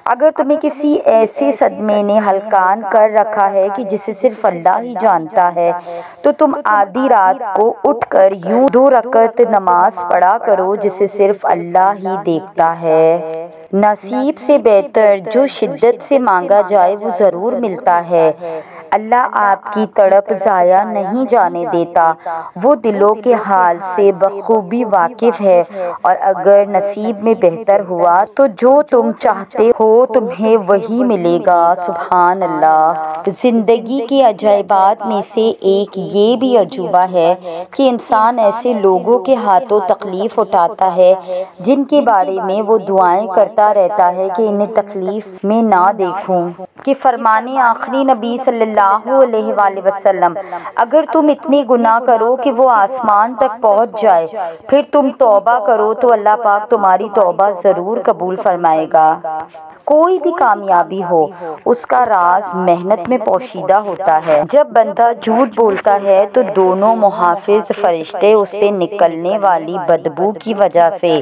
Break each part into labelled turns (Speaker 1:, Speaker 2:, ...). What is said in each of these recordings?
Speaker 1: اگر تمہیں کسی ایسے صدمے نے ہلکان کر رکھا ہے کہ جسے صرف اللہ ہی جانتا ہے تو تم آدھی رات کو اٹھ کر یوں 2 رکعت نماز پڑھا کرو جسے صرف اللہ ہی دیکھتا ہے۔ نصیب سے بہتر جو شدت سے مانگا جائے وہ ضرور ملتا ہے۔ اللہ آپ کی تڑپ ضائع نہیں جانے دیتا، وہ دلوں کے حال سے بخوبی واقف ہے، اور اگر نصیب میں بہتر ہوا تو جو تم چاہتے ہو تمہیں وہی ملے گا۔ سبحان اللہ۔ زندگی کے عجائبات میں سے ایک یہ بھی عجوبہ ہے کہ انسان ایسے لوگوں کے ہاتھوں تکلیف اٹھاتا ہے جن کے بارے میں وہ دعائیں کرتا رہتا ہے کہ انہیں تکلیف میں نہ دیکھوں۔ کہ فرمان آخری نبی صلی اللہ علیہ وآلہ وسلم، اگر تم اتنے گناہ کرو کہ وہ آسمان تک پہنچ جائے پھر تم توبہ کرو تو اللہ پاک تمہاری توبہ ضرور قبول فرمائے گا۔ کوئی بھی کامیابی ہو اس کا راز محنت میں پوشیدہ ہوتا ہے۔ جب بندہ جھوٹ بولتا ہے تو دونوں محافظ فرشتے اس سے نکلنے والی بدبو کی وجہ سے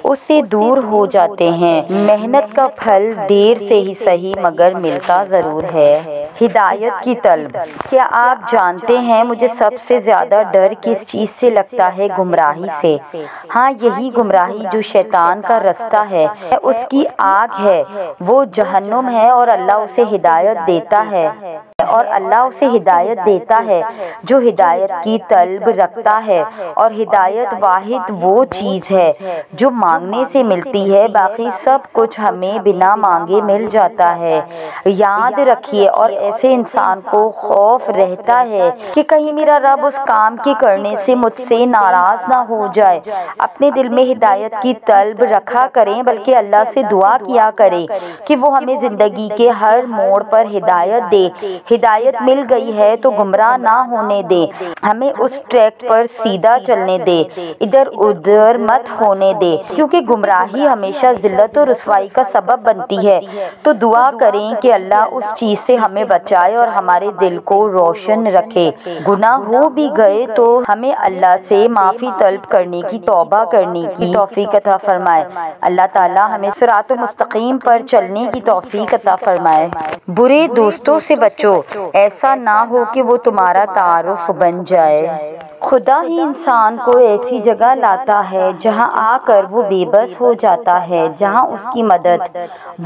Speaker 1: اس سے دور ہو جاتے ہیں۔ محنت کا پھل دیر سے ہی صحیح مگر ملتا ضرور ہے۔ ہدایت کی طلب۔ کیا آپ جانتے ہیں مجھے سب سے زیادہ ڈر کس چیز سے لگتا ہے؟ گمراہی سے۔ ہاں، یہی گمراہی جو شیطان کا رستہ ہے، اس کی آگ ہے، وہ جہنم ہے، اور اللہ اسے ہدایت دیتا ہے جو ہدایت کی طلب رکھتا ہے، اور ہدایت واحد وہ چیز ہے جو مانگنے سے ملتی ہے، باقی سب کچھ ہمیں بنا مانگے مل جاتا ہے۔ یاد رکھیے، اور ایسے انسان کو خوف رہتا ہے کہ کہیں میرا رب اس کام کے کرنے سے مجھ سے ناراض نہ ہو جائے۔ اپنے دل میں ہدایت کی طلب رکھا کریں، بلکہ اللہ سے دعا کیا کریں کہ وہ ہمیں زندگی کے ہر موڑ پر ہدایت دے۔ ہدایت مل گئی ہے تو گمراہ نہ ہونے دے، ہمیں اس ٹریک پر سیدھا چلنے دے، ادھر ادھر مت ہونے دے، کیونکہ گمراہی ہمیشہ ذلت و رسوائی کا سبب بنتی ہے۔ تو دعا کریں کہ اللہ اس چیز سے ہمیں بچائے اور ہمارے دل کو روشن رکھے۔ گناہ ہو بھی گئے تو ہمیں اللہ سے معافی طلب کرنے کی، توبہ کرنے کی توفیق عطا فرمائے۔ اللہ تعالی ہمیں صراط مستقیم پر چلنے کی توفیق عطا فرمائے۔ برے دوستوں سے بچو، ایسا نہ ہو کہ وہ تمہارا تعارف بن جائے۔ خدا ہی انسان کو ایسی جگہ لاتا ہے جہاں آ کر وہ بے بس ہو جاتا ہے، جہاں اس کی مدد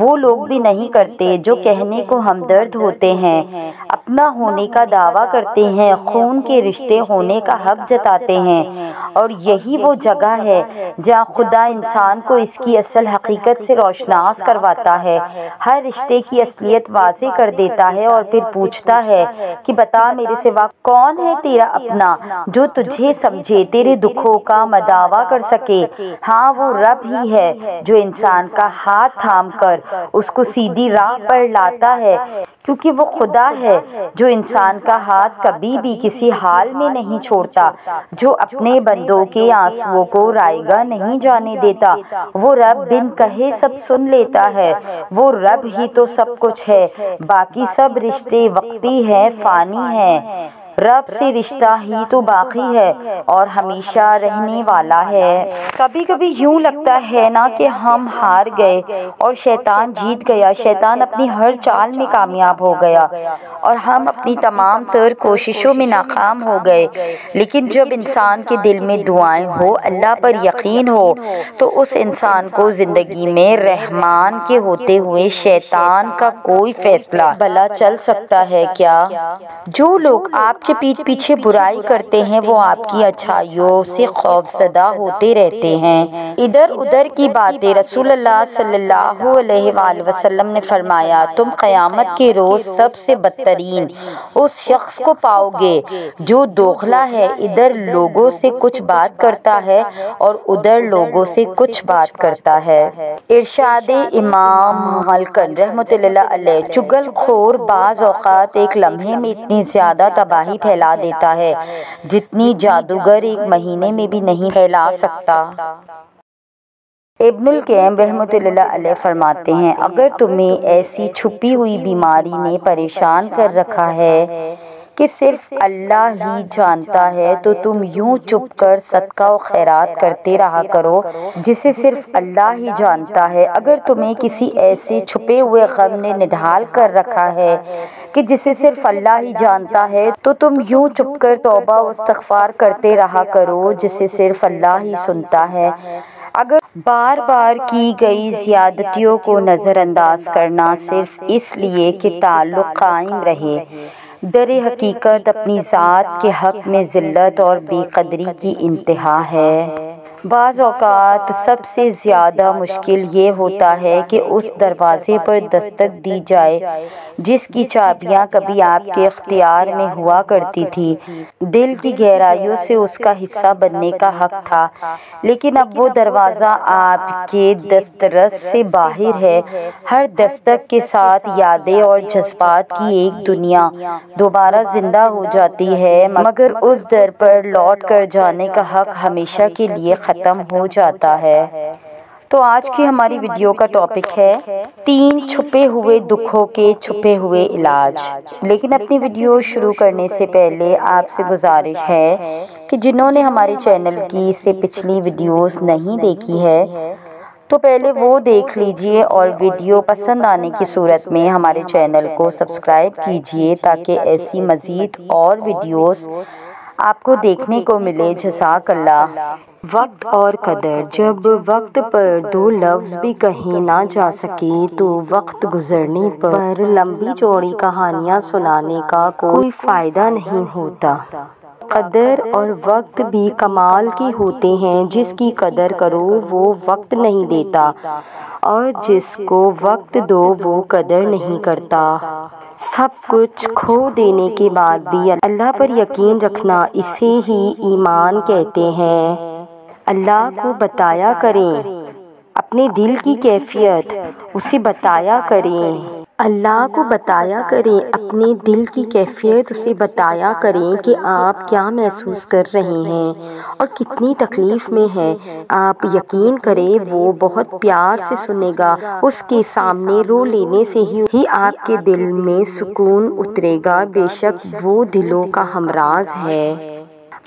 Speaker 1: وہ لوگ بھی نہیں کرتے جو کہنے کو ہمدرد ہوتے ہیں، اپنا ہونے کا دعویٰ کرتے ہیں، خون کے رشتے ہونے کا حق جتاتے ہیں، اور یہی وہ جگہ ہے جہاں خدا انسان کو اس کی اصل حقیقت سے روشناس کرواتا ہے، ہر رشتے کی اصلیت واضح کر دیتا ہے، اور پھر پوچھتا ہے کہ بتا میرے سوا کون ہے تیرا اپنا جو تجھے سمجھے، تیرے دکھوں کا مداوا کر سکے۔ ہاں، وہ رب ہی ہے جو انسان کا ہاتھ تھام کر اس کو سیدھی راہ پر لاتا ہے، کیونکہ وہ خدا ہے جو انسان کا ہاتھ کبھی بھی کسی حال میں نہیں چھوڑتا، جو اپنے بندوں کے آنسوؤں کو رائیگاں نہیں جانے دیتا۔ وہ رب بن کہے سب سن لیتا ہے، وہ رب ہی تو سب کچھ ہے، باقی سب رشتے وقتی ہیں، فانی ہیں۔ رب سے رشتہ ہی تو باقی ہے اور ہمیشہ رہنے والا ہے۔ کبھی کبھی یوں لگتا ہے نا کہ ہم ہار گئے اور شیطان جیت گیا، شیطان اپنی ہر چال میں کامیاب ہو گیا اور ہم اپنی تمام تر کوششوں میں ناکام ہو گئے۔ لیکن جب انسان کے دل میں دعائیں ہو، اللہ پر یقین ہو، تو اس انسان کو زندگی میں رحمان کے ہوتے ہوئے شیطان کا کوئی فیصلہ بھلا چل سکتا ہے کیا؟ جو لوگ آپ کے پیٹھ پیچھے برائی کرتے ہیں وہ آپ کی اچھائیوں سے خوفزدہ ہوتے رہتے ہیں۔ ادھر ادھر کی باتیں۔ رسول اللہ صلی اللہ علیہ وآلہ وسلم نے فرمایا، تم قیامت کے روز سب سے بدترین اس شخص کو پاؤ گے جو دوغلا ہے، ادھر لوگوں سے کچھ بات کرتا ہے اور ادھر لوگوں سے کچھ بات کرتا ہے۔ ارشاد امام ملکن رحمۃ اللہ علیہ، چغل خور بعض اوقات ایک لمحے میں اتنی زیادہ تباہی پھیلا دیتا ہے جتنی جادوگر ایک مہینے میں بھی نہیں پھیلا سکتا۔ ابن القیم رحمۃ اللہ علیہ فرماتے ہیں، اگر تمہیں ایسی چھپی ہوئی بیماری نے پریشان کر رکھا ہے کہ صرف اللہ ہی جانتا ہے، تو تم یوں چپ کر صدقہ و خیرات کرتے رہا کرو جسے صرف اللہ ہی جانتا ہے۔ اگر تمہیں کسی ایسے چھپے ہوئے غم نے نڈھال کر رکھا ہے کہ جسے صرف اللہ ہی جانتا ہے، تو تم یوں چپ کر توبہ و استغفار کرتے رہا کرو جسے صرف اللہ ہی سنتا ہے۔ اگر بار بار کی گئی زیادتیوں کو نظر انداز کرنا صرف اس لیے کہ تعلق قائم رہے، در حقیقت اپنی ذات کے حق میں ذلت اور بے قدری کی انتہا ہے۔ بعض اوقات سب سے زیادہ مشکل یہ ہوتا ہے کہ اس دروازے پر دستک دی جائے جس کی چابیاں کبھی آپ کے اختیار میں ہوا کرتی تھی۔ دل کی گہرائیوں سے اس کا حصہ بننے کا حق تھا، لیکن اب وہ دروازہ آپ کے دسترس سے باہر ہے۔ ہر دستک کے ساتھ یادیں اور جذبات کی ایک دنیا دوبارہ زندہ ہو جاتی ہے، مگر اس در پر لوٹ کر جانے کا حق ہمیشہ کے لیے ختم ہو جاتا ہے۔ تو آج کی ہماری ویڈیو کا ٹاپک ہے 3 چھپے ہوئے دکھوں کے چھپے ہوئے علاج۔ لیکن اپنی ویڈیو شروع کرنے سے پہلے آپ سے گزارش ہے کہ جنہوں نے ہمارے چینل کی اس سے پچھلی ویڈیوز نہیں دیکھی ہے تو پہلے وہ دیکھ لیجئے، اور ویڈیو پسند آنے کی صورت میں ہمارے چینل کو سبسکرائب کیجئے تاکہ ایسی مزید اور ویڈیوز آپ کو دیکھنے کو ملے۔ جزاک اللہ۔ وقت اور قدر۔ جب وقت پر 2 لفظ بھی کہے نہ جا سکے تو وقت گزرنے پر لمبی چوڑی کہانیاں سنانے کا کوئی فائدہ نہیں ہوتا۔ قدر اور وقت بھی کمال کے ہوتے ہیں۔ جس کی قدر کرو وہ وقت نہیں دیتا، اور جس کو وقت دو وہ قدر نہیں کرتا۔ سب کچھ کھو دینے کے بعد بھی اللہ پر یقین رکھنا، اسے ہی ایمان کہتے ہیں۔ اللہ کو بتایا کریں اپنے دل کی کیفیت، اسے بتایا کریں۔ اللہ کو بتایا کریں اپنے دل کی کیفیت، اسے بتایا کریں کہ آپ کیا محسوس کر رہے ہیں اور کتنی تکلیف میں ہیں۔ آپ یقین کریں وہ بہت پیار سے سنے گا۔ اس کے سامنے رو لینے سے ہی آپ کے دل میں سکون اترے گا۔ بے شک وہ دلوں کا ہمراز ہے۔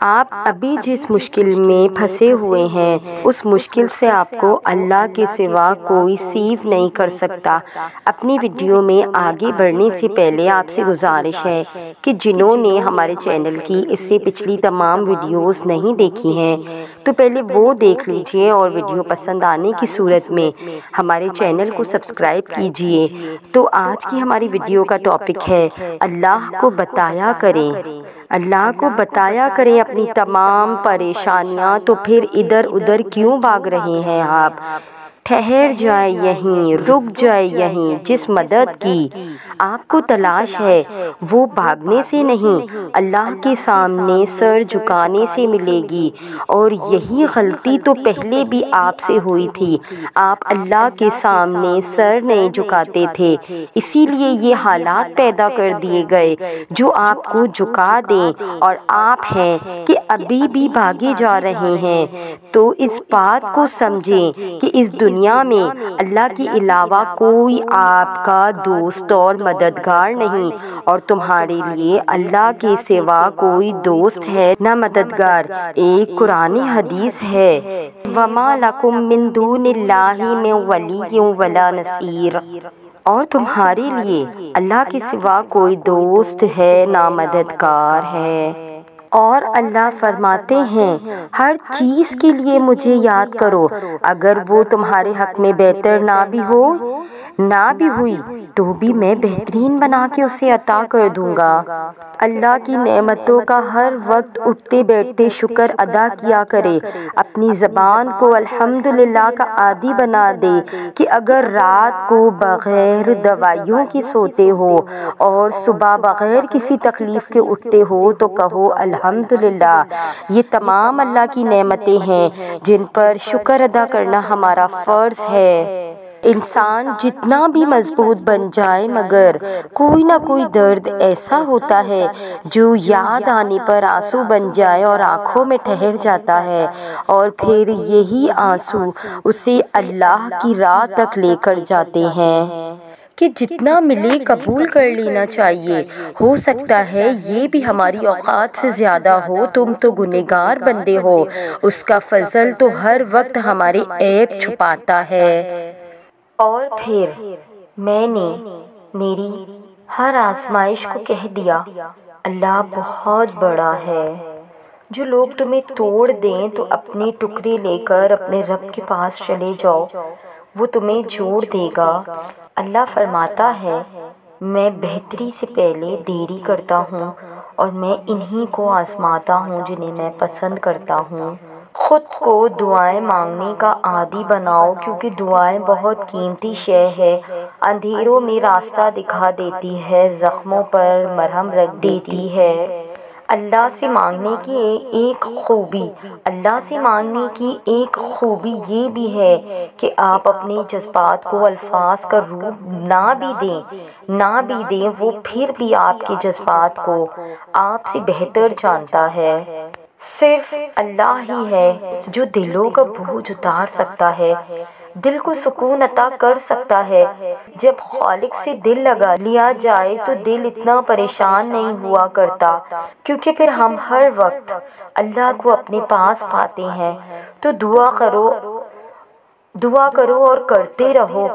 Speaker 1: آپ ابھی جس مشکل میں پھنسے ہوئے ہیں، اس مشکل سے آپ کو اللہ کے سوا کوئی سیو نہیں کر سکتا۔ اپنی ویڈیو میں آگے بڑھنے سے پہلے آپ سے گزارش ہے کہ جنہوں نے ہمارے چینل کی اس سے پچھلی تمام ویڈیوز نہیں دیکھی ہیں تو پہلے وہ دیکھ لیجئے، اور ویڈیو پسند آنے کی صورت میں ہمارے چینل کو سبسکرائب کیجئے۔ تو آج کی ہماری ویڈیو کا ٹاپک ہے اللہ کو بتایا کریں۔ اللہ کو بتایا کریں اپنی تمام پریشانیاں، تو پھر ادھر ادھر کیوں بھاگ رہے ہیں آپ؟ ٹھہر جائے یہیں، رک جائے یہیں۔ جس مدد کی آپ کو تلاش ہے وہ بھاگنے سے نہیں، اللہ کے سامنے سر جھکانے سے ملے گی۔ اور یہی غلطی تو پہلے بھی آپ سے ہوئی تھی، آپ اللہ کے سامنے سر نہیں جھکاتے تھے، اسی لیے یہ حالات پیدا کر دیے گئے جو آپ کو جھکا دیں، اور آپ ہیں کہ ابھی بھی بھاگے جا رہے ہیں۔ تو اس بات کو سمجھیں کہ اس دنیا میں اللہ کے علاوہ کوئی آپ کا دوست اور مددگار نہیں، اور تمہارے لیے اللہ کے سوا کوئی دوست ہے نہ مددگار۔ ایک قرآن حدیث ہے وَمَا لَكُم مِّن دُونِ اللَّهِ مِن وَلِيٍّ وَلَا نَصِيرٍ، اور تمہارے لیے اللہ کے سوا کوئی دوست ہے نہ مددگار ہے۔ اور اللہ فرماتے ہیں ہر چیز کے لیے مجھے یاد کرو، اگر وہ تمہارے حق میں بہتر نہ بھی ہوئی تو بھی میں بہترین بنا کے اسے عطا کر دوں گا۔ اللہ کی نعمتوں کا ہر وقت اٹھتے بیٹھتے شکر ادا کیا کرے۔ اپنی زبان کو الحمدللہ کا عادی بنا دے کہ اگر رات کو بغیر دوائیوں کے سوتے ہو اور صبح بغیر کسی تکلیف کے اٹھتے ہو تو کہو الحمدللہ۔ یہ تمام اللہ کی نعمتیں ہیں جن پر شکر ادا کرنا ہمارا فرض ہے۔ انسان جتنا بھی مضبوط بن جائے مگر کوئی نہ کوئی درد ایسا ہوتا ہے جو یاد آنے پر آنسو بن جائے اور آنکھوں میں ٹھہر جاتا ہے، اور پھر یہی آنسو اسے اللہ کی راہ تک لے کر جاتے ہیں۔
Speaker 2: کہ جتنا ملے قبول کر لینا چاہیے، ہو سکتا ہے یہ بھی ہماری اوقات سے زیادہ ہو، تم تو گنہگار بندے ہو، اس کا فضل تو ہر وقت ہمارے عیب چھپاتا ہے۔
Speaker 3: اور پھر میں نے میری ہر آزمائش کو کہہ دیا، اللہ بہت بڑا ہے۔ جو لوگ تمہیں توڑ دیں تو اپنے ٹکڑے لے کر اپنے رب کے پاس چلے جاؤ، وہ تمہیں جوڑ دے گا۔ اللہ فرماتا ہے، میں بہتری سے پہلے دیری کرتا ہوں اور میں انہی کو آزماتا ہوں جنہیں میں پسند کرتا ہوں۔ خود کو دعائیں مانگنے کا عادی بناؤ، کیونکہ دعائیں بہت قیمتی شے ہے، اندھیروں میں راستہ دکھا دیتی ہے، زخموں پر مرہم رکھ دیتی ہے۔ اللہ سے مانگنے کی ایک خوبی یہ بھی ہے کہ آپ اپنے جذبات کو الفاظ کا روپ نہ بھی دیں، وہ پھر بھی آپ کے جذبات کو آپ سے بہتر جانتا ہے۔ صرف اللہ ہی ہے جو دلوں کا بوجھ اتار سکتا ہے، دل کو سکون عطا کر سکتا ہے۔ جب خالق سے دل لگا لیا جائے تو دل اتنا پریشان نہیں ہوا کرتا، کیونکہ پھر ہم ہر وقت اللہ کو اپنے پاس پاتے ہیں۔ تو دعا کرو اور کرتے رہو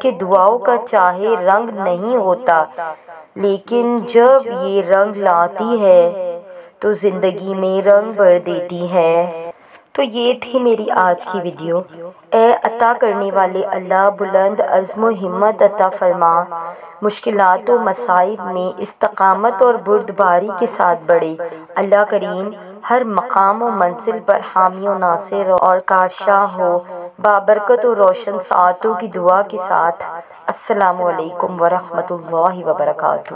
Speaker 3: کہ دعاؤں کا چاہے رنگ نہیں ہوتا، لیکن جب یہ رنگ لاتی ہے تو زندگی میں رنگ بھر دیتی ہے۔ تو یہ تھی میری آج کی ویڈیو۔ اے عطا کرنے والے اللہ، بلند عزم و ہمت عطا فرما، مشکلات و مصائب میں استقامت اور بردباری کے ساتھ بڑھے۔ اللہ کریم ہر مقام و منزل پر حامی و ناصر اور کارشاں ہو، بابرکت و روشن ساعتوں کی دعا کے ساتھ۔ السلام علیکم ورحمۃ اللہ وبرکاتہ۔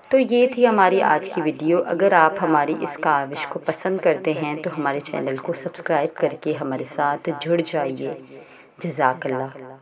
Speaker 2: تو یہ تھی ہماری آج کی ویڈیو۔ اگر آپ ہماری اس کاوش کو پسند کرتے ہیں تو ہمارے چینل کو سبسکرائب کر کے ہمارے ساتھ جڑ جائیے۔ جزاک اللہ۔